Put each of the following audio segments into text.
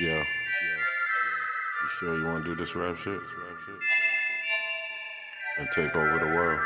Yeah. You sure you want to do this rap shit? And take over the world.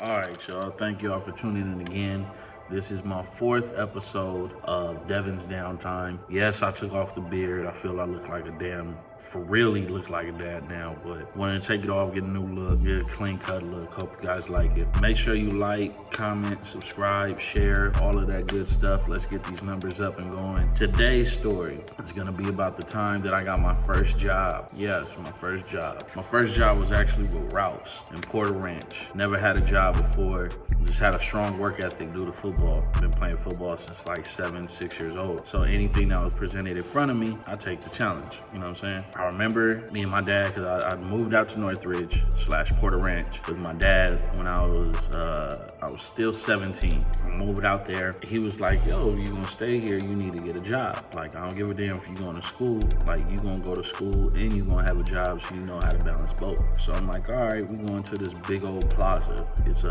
All right, y'all. Thank y'all for tuning in again. This is my 4th episode of Devin's Downtime. Yes, I took off the beard. I feel I look like a damn, for really look like a dad now, but wanted to take it off, get a new look, get a clean cut look. Hope you guys like it. Make sure you like, comment, subscribe, share, all of that good stuff. Let's get these numbers up and going. Today's story is gonna be about the time that I got my first job. Yes, my first job. My first job was actually with Ralph's in Porter Ranch. Never had a job before. Just had a strong work ethic due to football. Been playing football since like 7, 6 years old. So anything that was presented in front of me, I take the challenge. You know what I'm saying? I remember me and my dad, because I moved out to Northridge / Porter Ranch with my dad when I was still 17. I moved out there. He was like, yo, you gonna stay here, you need to get a job. Like, I don't give a damn if you going to school. Like, you gonna go to school and you gonna have a job so you know how to balance both. So I'm like, all right, we going to this big old plaza. It's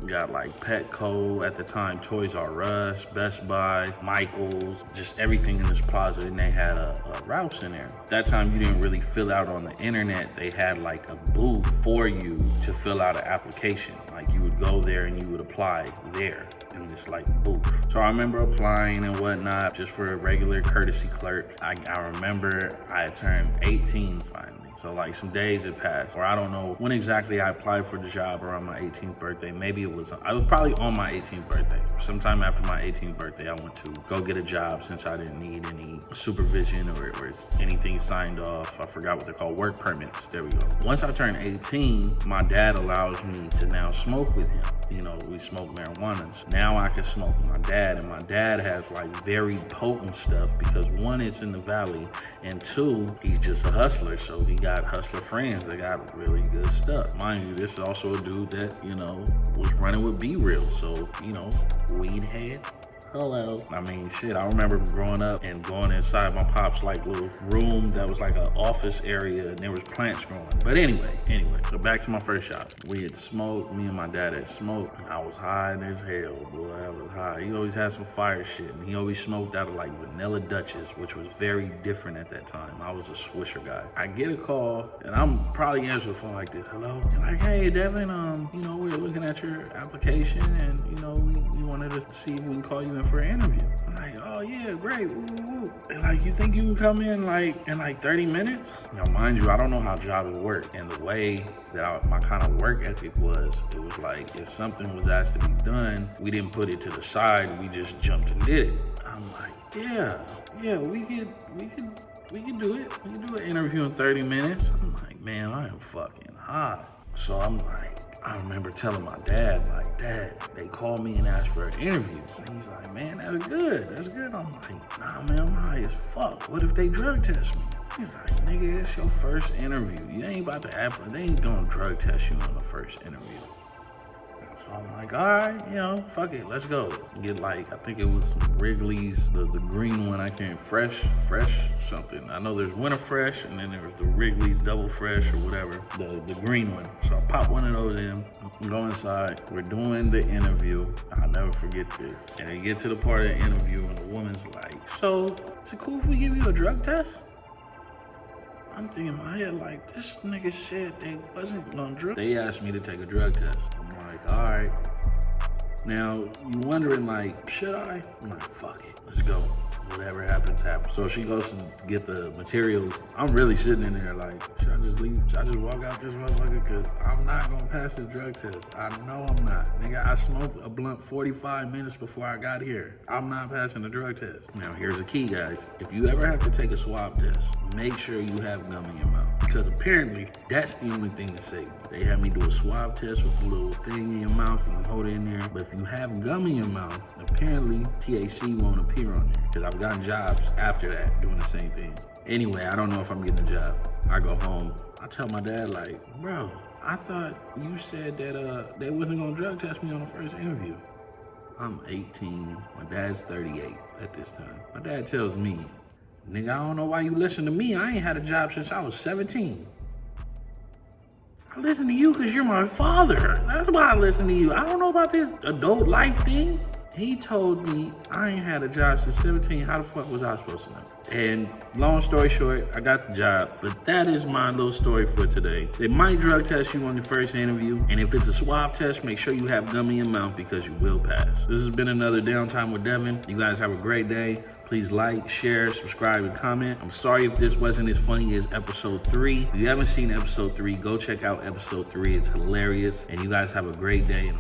got like Petco at the time, Toys R Us, Best Buy, Michael's, just everything in this plaza, and they had a Ralph's in there. That time you didn't really fill out on the internet. They had like a booth for you to fill out an application. Like, you would go there and you would apply there in this like booth. So I remember applying and whatnot just for a regular courtesy clerk. I remember I had turned 18 finally. So like some days had passed, or I don't know when exactly I applied for the job around my 18th birthday. Maybe I was probably on my 18th birthday. Sometime after my 18th birthday, I went to go get a job since I didn't need any supervision or anything signed off. I forgot what they're called, work permits. There we go. Once I turned 18, my dad allows me to now smoke with him. You know, we smoke marijuana. So now I can smoke with my dad, and my dad has like very potent stuff because 1, it's in the valley, and 2, he's just a hustler. So he got hustler friends that got really good stuff. Mind you, this is also a dude that, you know, was running with B-Real. So, you know, weed head. Hello. I mean, shit, I remember growing up and going inside my pop's like little room that was like an office area, and there was plants growing. But anyway, so back to my first job. We had smoked, me and my dad had smoked, and I was high as hell, boy, I was high. He always had some fire shit, and he always smoked out of like Vanilla Dutchess, which was very different at that time. I was a Swisher guy. I get a call, and I'm probably answering the phone like this, hello? And like, hey, Devin, you know, we're looking at your application, and, you know, we wanted to see if we can call you for an interview. I'm like, oh yeah, great. Woo. And like, you think you can come in in 30 minutes? Now, mind you, I don't know how jobs work, and the way that my kind of work ethic was, it was like, if something was asked to be done, we didn't put it to the side, we just jumped and did it. I'm like, yeah, we could do it. We could do an interview in 30 minutes. I'm like, man, I am fucking hot. So I'm like, I remember telling my dad, like, Dad, they called me and asked for an interview. And he's like, man, that's good. I'm like, nah, man, I'm high as fuck. What if they drug test me? He's like, nigga, it's your first interview. You ain't about to act, they ain't gonna drug test you on the first interview. So I'm like, all right, you know, fuck it, let's go. Get like, I think it was some Wrigley's, the green one, I can't, fresh something. I know there's Winter Fresh, and then there was the Wrigley's Double Fresh or whatever, the green one. So I pop one of those in, go inside, we're doing the interview. I'll never forget this. And they get to the part of the interview, and the woman's like, so, is it cool if we give you a drug test? I'm thinking in my head, like, this nigga said they wasn't gonna drug. They asked me to take a drug test. I'm like, all right. Now, you wondering, like, should I? I'm like, fuck it, let's go. Whatever happens, happens. So she goes to get the materials. I'm really sitting in there like, should I just leave? Should I just walk out this motherfucker? Because I'm not gonna pass this drug test. I know I'm not. Nigga, I smoked a blunt 45 minutes before I got here. I'm not passing the drug test. Now, here's the key, guys. If you ever have to take a swab test, make sure you have gum in your mouth. Because apparently, that's the only thing that saved me. They had me do a swab test with a little thing in your mouth and you hold it in there. But if you have gum in your mouth, apparently THC won't appear on there. Because I've gotten jobs after that doing the same thing. Anyway, I don't know if I'm getting a job. I go home. I tell my dad, like, bro, I thought you said that they wasn't gonna drug test me on the first interview. I'm 18. My dad's 38 at this time. My dad tells me, nigga, I don't know why you listen to me. I ain't had a job since I was 17. I listen to you because you're my father. That's why I listen to you. I don't know about this adult life thing. He told me I ain't had a job since 17. How the fuck was I supposed to know? And long story short, I got the job. But that is my little story for today. They might drug test you on your first interview. And if it's a swab test, make sure you have gum in your mouth because you will pass. This has been another Downtime with Devin. You guys have a great day. Please like, share, subscribe, and comment. I'm sorry if this wasn't as funny as episode 3. If you haven't seen episode 3, go check out episode 3. It's hilarious. And you guys have a great day.